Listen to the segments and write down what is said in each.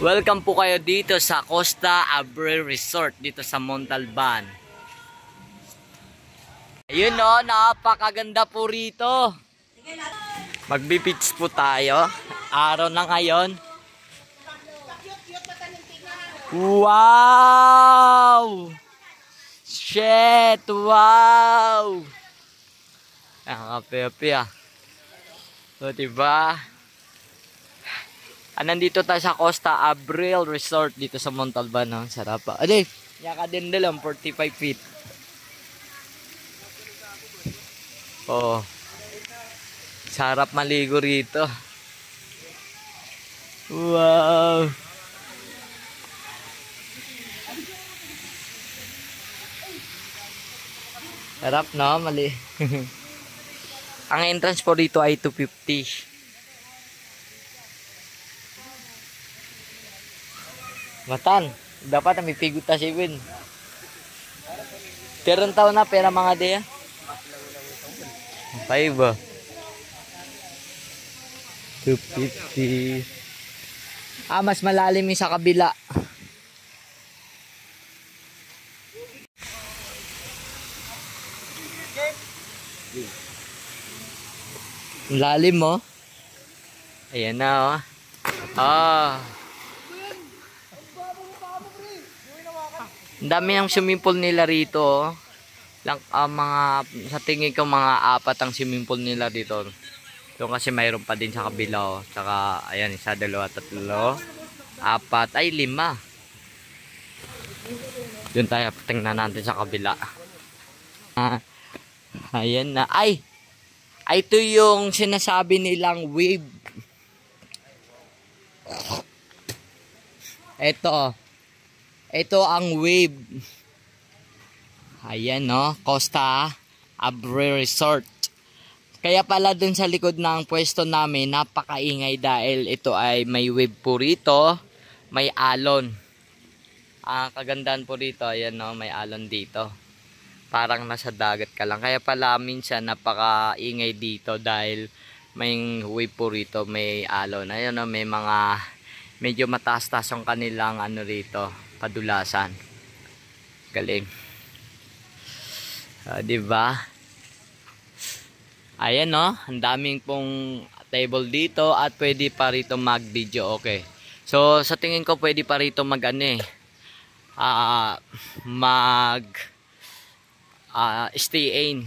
Welcome po kayo dito sa Costa Abril Resort dito sa Montalban. Ayun o, napakaganda po rito. Magbi-beach po tayo. Araw na ngayon. Wow! Shit! Wow! Nakapepe ah. So diba? Nandito tayo sa Costa Abril Resort dito sa Montalban. No? Sarap pa. Ade, yaka din lang 45 feet. Oh. Sarap maligo rito. Wow. Sarap no, mali. Ang entrance po dito ay 250. Matan, dapat may pigot na si Win. Pero ang taon na, pera mga deya. 5 ba? 250. Mas malalim yung sa kabila. Lalim mo. Ayan na oh. Ang dami ng swimming pool nila rito. Mga sa tingin ko mga 4 ang swimming pool nila dito. So kasi mayroon pa din sa kabila oh. Saka ayan, 1, 2, 3, 4, ay 5. Doon tayo, tingnan natin sa kabila. Ayan na. Ay, ito yung sinasabi nilang wave. Ito ang wave. Ayan no, Costa Abril Resort. Kaya pala dun sa likod ng pwesto namin, napakaingay dahil ito ay may wave po rito, may alon. Kagandahan po rito, ayan no, may alon dito. Parang nasa dagat ka lang. Kaya pala minsan napakaingay dito dahil may wave po rito, may alon. Ayan no, may mga medyo mataas-taas ang kanilang rito, padulasan. Galing. Diba? Ayan no, ang daming pong table dito at pwede pa rito mag-video. Okay. So sa tingin ko pwede pa rito stay in.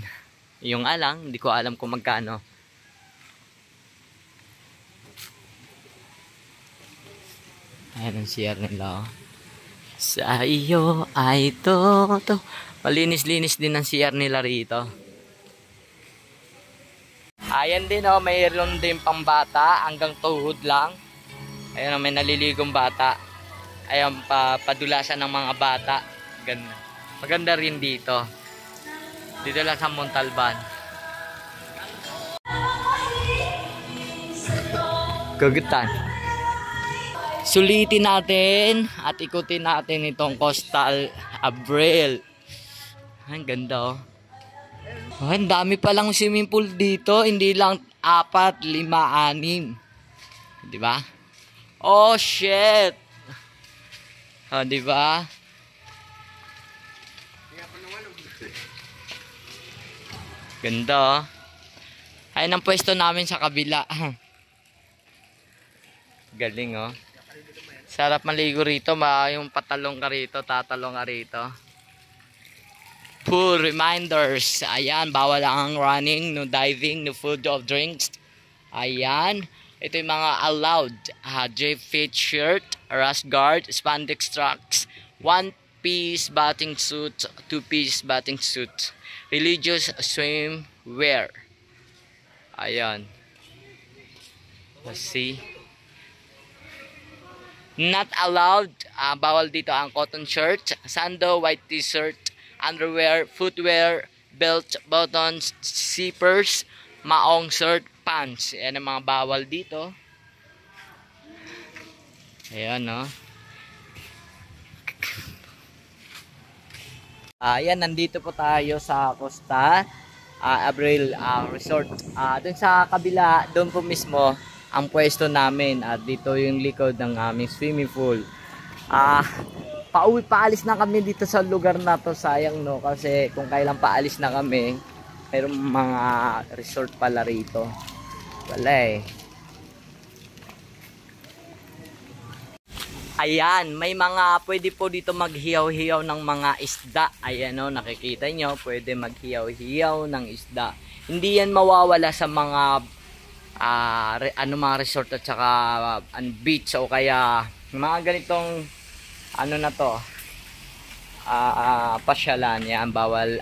Yung alang, hindi ko alam kung magkano. Ayan ang CR nila oh. Sa iyo ay toto. Malinis-linis din ang CR nila rito. Ayan din oh, mayroon din pambata hanggang tuhod lang. Ayan oh, may naliligong bata. Ayan padulasan ng mga bata. Ganda. Maganda rin dito. Dito lang sa Montalban. Kagutan. Sulitin natin at ikutin natin itong Costa Abril. Ang ganda oh. Ang dami pa lang swimming pool dito, hindi lang 4, 5, 6. 'Di ba? Oh shit. Oh, 'di ba? Ganda oh. Ayun ang pwesto namin sa kabila. Galing oh. Sarap maligo rito, yung patalong ka rito, tatalong ka rito. Pool reminders. Ayan, bawal ang running, no diving, no food or drinks. Ayan. Ito yung mga allowed. J-fit shirt, rash guard, spandex trunks, 1-piece bathing suit, 2-piece bathing suit. Religious swimwear. Ayan. Let's see. Not allowed. Bawal dito ang cotton shirt, sando, white t-shirt, underwear, footwear, belt, buttons, zippers, maong shirt, pants. Yan ang mga bawal dito. Ayan no. Ayan, nandito po tayo sa Costa Abril Resort. Doon sa kabila, doon po mismo, ang pwesto namin at dito yung likod ng aming swimming pool. Paalis na kami dito sa lugar na to, sayang no, kasi kung kailan paalis na kami, mayroong mga resort pala rito. Wala eh. Ayan, may mga pwede po dito maghiyaw-hiyaw ng mga isda. Ayan o, nakikita nyo, pwede maghiyaw-hiyaw ng isda. Hindi yan mawawala sa mga mga resort at saka beach o kaya mga ganitong ano na to, pasyalan. Yan, bawal,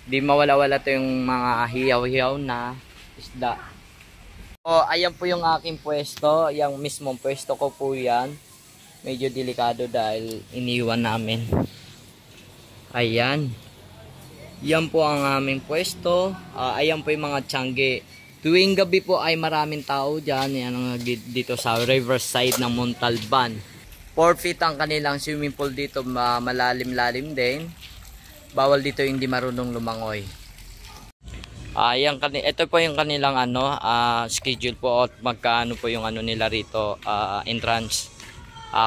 di mawala-wala to yung mga hiyaw-hiyaw na isda. O, ayan po yung aking pwesto. Yung mismong pwesto ko po yan. Medyo delikado dahil iniwan namin. Ayan. Yan po ang aming pwesto. Ayan po yung mga tiyangge. Tuwing gabi po ay maraming tao dyan. Yan ang dito sa riverside ng Montalban. 4 feet ang kanilang swimming pool dito. Malalim-lalim din. Bawal dito hindi marunong lumangoy. Ito po yung kanilang schedule po at magkaano po yung nila rito, entrance.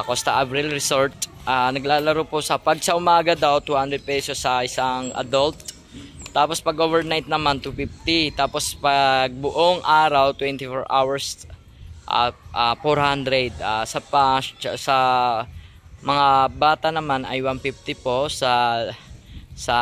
Costa Abril Resort. Naglalaro po pag sa umaga daw 200 pesos sa isang adult. Tapos pag overnight naman 250. Tapos pag buong araw 24 hours 400. Sa mga bata naman ay 150 po sa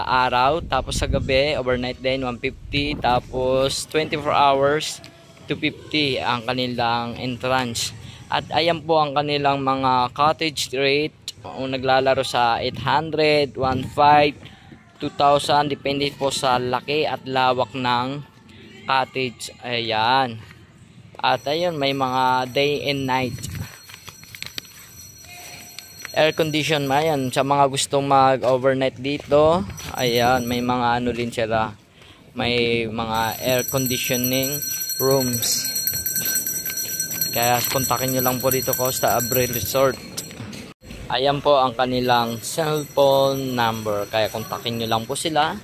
araw, tapos sa gabi overnight din 150, tapos 24 hours 250 ang kanilang entrance. At ayan po ang kanilang mga cottage rate. Naglalaro sa 800, 1,500, 2,000 depende po sa laki at lawak ng cottage. Ayan. At ayun, may mga day and night air condition. Ayan, sa mga gustong mag overnight dito, ayan, may mga din sila, may mga air conditioning rooms. Kaya kontakin nyo lang po dito, Costa Abril Resort. Ayan po ang kanilang cellphone number, kaya kontakin nyo lang po sila